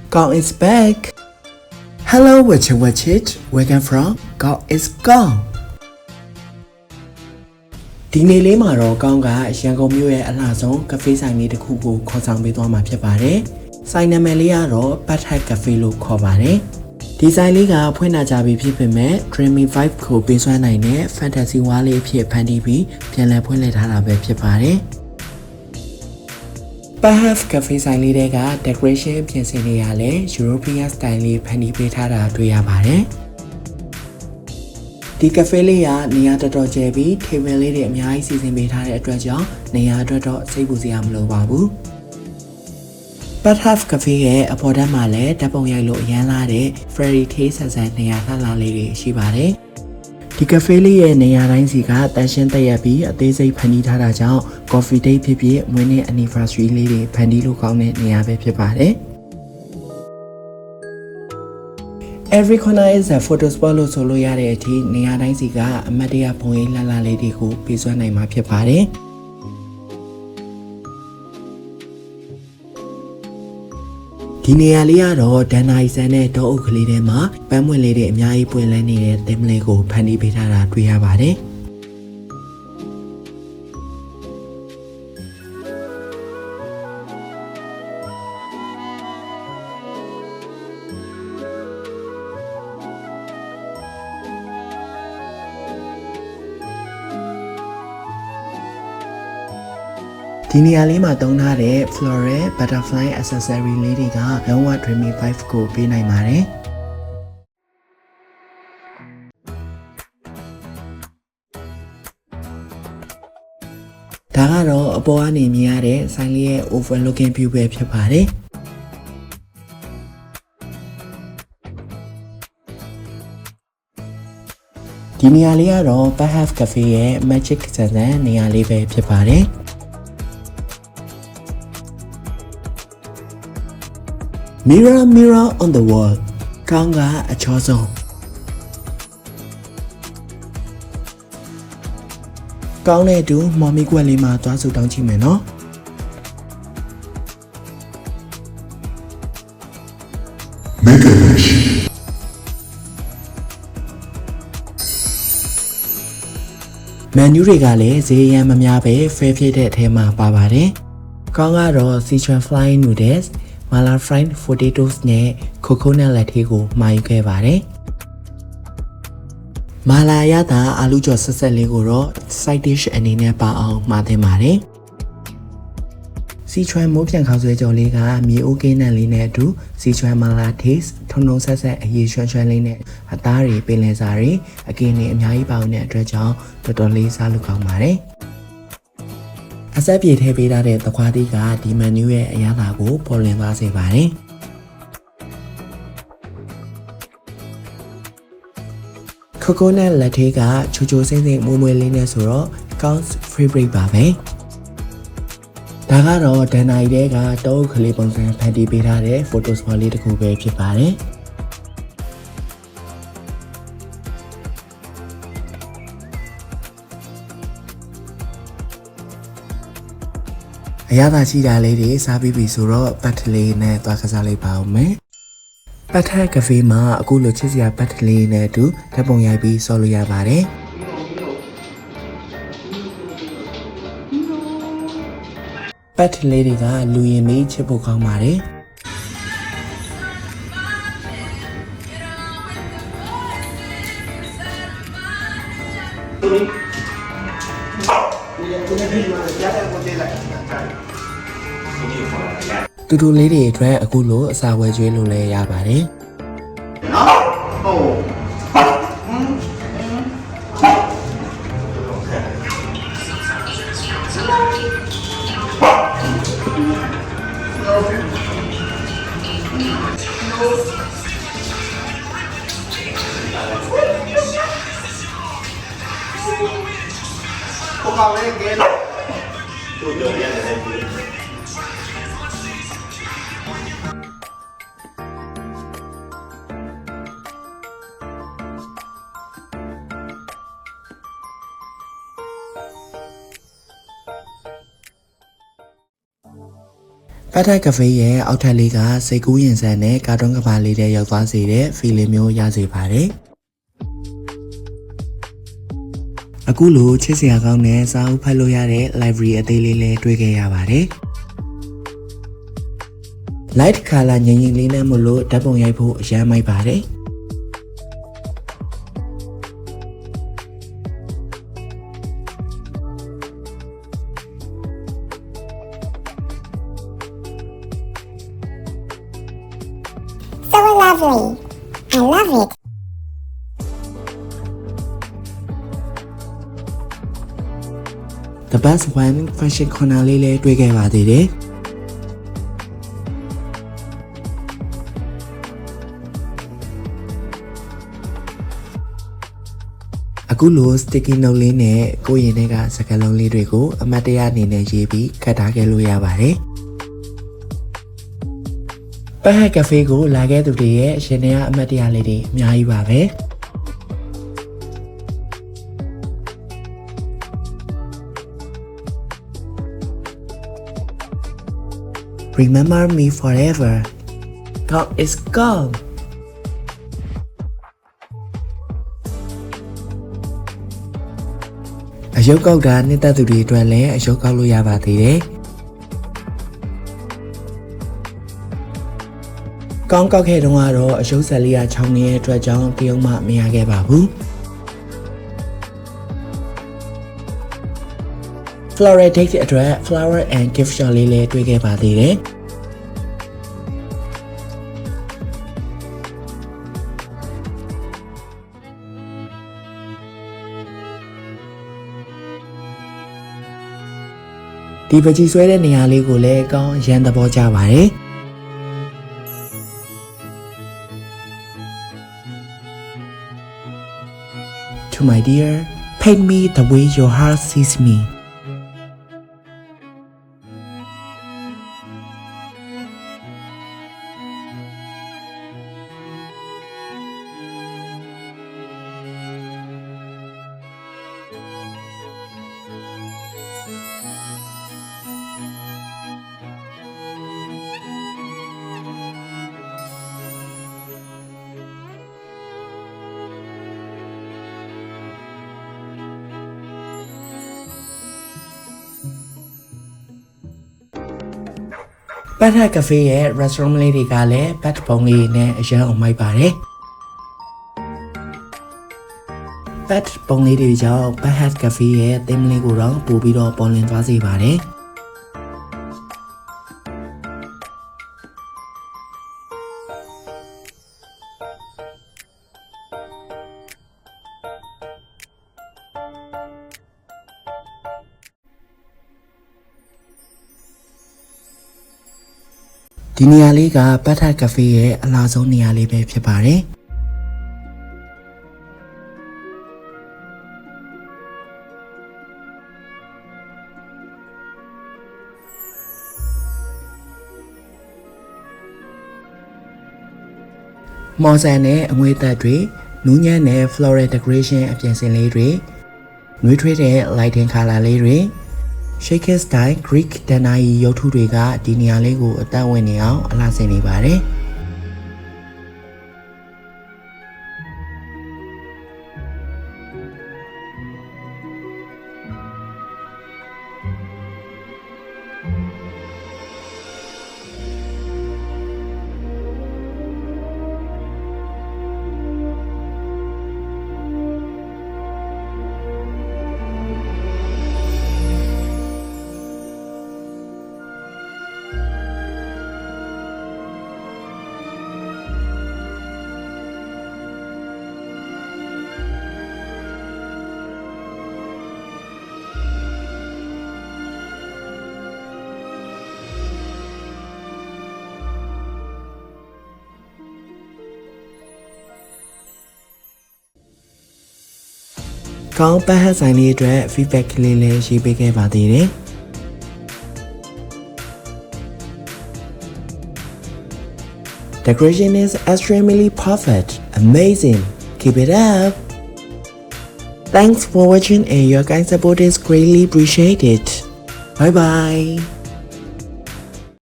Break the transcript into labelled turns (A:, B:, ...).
A: God is back. Hello, watch it. Where come from? God is gone. ဒီနေ့လေးမှာတော့ကောင်းကရန်ကုန်မြို့ရဲ့အလှဆုံးကဖေးဆိုင်လေးတစ်ခုကိုခေါ်ဆောင်ပေးသွားမှာဖြစ်ပါတယ်။ဆိုင်နာမည်လေးကတော့ Pathak Cafe လို့ခေါ်ပါတယ်။ဒီဆိုင်လေးကဖွင့်လာကြပြီဖြစ်ပေမဲ့ Dreamy Vibe ကိုပေးစွမ်းနိုင်တဲ့ Fantasy ဝါးလေးအဖြစ်ဖန်တီးပြီးပြန်လည်ဖွင့်လှစ်ထားတာပဲဖြစ်ပါတယ်။ Pathak Cafe ဆိုင်လေးတွေက decoration ပြင်ဆင်နေရလဲ European style လေးဖန်တီးပေးထားတာတွေ့ရပါတယ်။ဒီကဖေးလေးကနေရာတော်ကျယ်ပြီး table လေးတွေအများကြီးစီစဉ်ပေးထားတဲ့အတွက်ကြောင့်နေရာအတွက်တော့စိတ်ပူစရာမလိုပါဘူး။ Pathak Cafe ရဲ့အပေါ်ထပ်မှာလည်းဓာတ်ပုံရိုက်လို့အရန်လာတဲ့ fairy tale ဆန်ဆန်နေရာလှလှလေးတွေရှိပါတယ်။ဒီကဖေးလေးရဲ့နေရာတိုင်းစီကတန်ရှင်းတက်ရက်ပြီးအသေးစိတ်ဖန်တီးထားတာကြောင့် coffee date ဖြစ်ဖြစ်မွေးနေ့ anniversary လေးတွေဖန်တီးလို့ကောင်းတဲ့နေရာပဲဖြစ်ပါတယ်။ Every corner is a photo spot လို့ဆိုလို့ရတဲ့အထိနေရာတိုင်းစီကအမတ်တရပုံရိပ်လှလှလေးတွေကိုပေးစွမ်းနိုင်မှာဖြစ်ပါတယ်။ဒီနေရာလေးကတော့ဒန်နာရီဆန်နဲ့တောအုပ်ကလေးထဲမှာပန်းမွင့်လေးတွေအများကြီးပွင့်လန်းနေတဲ့သင်္မလေးကိုဖန်တီးပေးထားတာတွေ့ရပါတယ်။ဒီနေရာလေးမှာသုံးထားတဲ့ floral butterfly accessory လေးတွေကလုံးဝ dreamy vibe ကိုပေးနိုင်ပါတယ်။ဒါကတော့အပေါ်ကနေမြင်ရတဲ့ဆိုင်လေးရဲ့ overlooking view ပဲဖြစ်ပါတယ်။ဒီနေရာလေးကတော့ Pathak Cafe ရဲ့ magic ဆန်ဆန်နေရာလေးပဲဖြစ်ပါတယ်။ Mirror mirror on the wall ကောင်းကအချောဆုံးကောင်းတဲ့တူမော်မီကွက်လေးမှာသွားစုတောင်းကြည့်မယ်နော်မန်နူးတွေကလည်းဈေးရမ်းမများပဲဖဲဖြစ်တဲ့အထဲမှာပါပါတယ်ကောင်းကတော့ Sichuan flying noodles Mala fried potatoes နဲ့ coconut latte ကိုမှာယူခဲ့ပါတယ်။မာလာရတာအာလူကျော်ဆက်ဆက်လေးကိုတော့ side dish အနေနဲ့ပါအောင်မှာသင်ပါတယ်။ Sichuan မိုးပြန်ခေါက်ဆွဲကြော်လေးကမြေအိုးကင်းနဲ့လေးနဲ့အတူ Sichuan Mala taste ထုံထုံဆက်ဆက်အရေးရွှမ်းရွှမ်းလေးနဲ့အသားတွေပင်လယ်စာတွေအကင်းတွေအများကြီးပါဝင်တဲ့အတွက်ကြောင့်တော်တော်လေးစားလို့ကောင်းပါတယ်။အဆက်ပြေထည့်ပေးထားတဲ့သခွားသီးကဒီမန်နူးရဲ့အရသာကိုပေါ်လွင်သွားစေပါတယ်။ coconut latte ကချိုချိုစိမ့်စိမ့်မွေးမွေးလေးနဲ့ဆိုတော့ကောင်း favorite ပါပဲ။ဒါကတော့ဒန်နာရီတဲကတောအုပ်ကလေးပုံစံဖန်တီးပေးထားတဲ့ photo spot လေးတစ်ခုပဲဖြစ်ပါတယ်။အရသာရှိတာလေးတွေစားပြီးပြီဆိုတော့ပတ်ထလေးနဲ့သွားကစားလိုက်ပါဦးမယ်။ပတ်ထကဖေးမှာအခုလိုချစ်စရာပတ်ထလေးနဲ့အတူဓာတ်ပုံရိုက်ပြီးဆော်လို့ရပါတယ်။ပတ်ထလေးတွေကလူရင်မေးချစ်ဖို့ကောင်းပါတယ်။တူတူလေးတွေအတွက်အခုလိုအစာဝယ်ကျွေးလို့လည်းရပါတယ်။နော်ဟုတ်ပါလေကဲတို့ပြောရတယ် ပ ပတ်ထိုက်ကဖေးရဲ့အောက်ထပ်လေးကစိတ်ကူးရင်ဆန်တဲ့ကာတွန်းကဘာလေးတဲ့ရောက်သွားစေတဲ့ feeling မျိုးရစေပါတယ်အခုလိုချစ်စရာကောင်းတဲ့စာအုပ်ဖတ်လို့ရတဲ့ library အသေးလေးလည်းတွေ့ခဲ့ရပါတယ် light color ငြိမ်ငြိမ်လေးနဲ့မလို့ဓာတ်ပုံရိုက်ဖို့အရမ်းမိုက်ပါတယ်
B: So lovely. I love it.
A: The best one fashion corner လေးလည်းတွေ့ခဲ့ပါသေးတယ်အခုလို sticky note လေးနဲ့ကိုယ့်ရင်ထဲကစကားလုံးလေးတွေကိုအမတ်တရအနေနဲ့ရေးပြီးခတ်ထားခဲ့လို့ရပါတယ်ပတ်ဟက်ကဖေးကိုလာခဲ့သူတွေရဲ့ရှင်နေရအမတ်တရလေးတွေအများကြီးပါပဲ Remember me forever. God is gone. အယုတ်ကောက်တာနှစ်သက်သူတွေအတွက်လည်းအယုတ်ကောက်လို့ရပါသေးတယ်။ကောင်းကောက်ခဲ့တုန်းကတော့အယုတ်ဆက်လေးကချောင်းနေတဲ့အတွက်ကြောင့်တရုံမှမရခဲ့ပါဘူး။ Floral date အတွက် flower and gift shop လေးလည်းတွေ့ခဲ့ပါသေးတယ်။ဒီပကြီးဆွဲတဲ့နေရာလေးကိုလည်းအကောင်းရန်သဘောကျပါတယ် To my dear, paint me the way your heart sees me. Pet Hat Cafe ရဲ့ restaurant လေးတွေကလည်း pet ပုံလေးနဲ့အရန်အောင်မိုက်ပါတယ် pet ပုံလေးတွေကြောင့် Pet Hat Cafe ရဲ့သင်းလေးကိုတော့ပို့ပြီးတော့ပေါ်လင်းသွားစေပါတယ်ဒီနေရာလေးကပတ်ထက်ကဖေးရဲ့အလားဆုံးနေရာလေးပဲဖြစ်ပါတယ် မော်ဆန်နဲ့အငွေသက်တွေနူးညံ့တဲ့ floral decoration အပြင်ဆင်လေးတွေနှွေးထွေးတဲ့ lighting color လေးတွေ Shake style Greek တန်နာရီရုပ်ထုတွေကဒီနေရာလေးကိုအသက်ဝင်နေအောင်အလှဆင်နေပါတယ်ကောင်းပတ်ဟတ်ဆိုင်လေးအတွက် feedback ကလေးလည်းရေးပေးခဲ့ပါသေးတယ် Decoration is extremely perfect. Amazing. Keep it up. Thanks for watching and your kind support is greatly appreciated. Bye bye.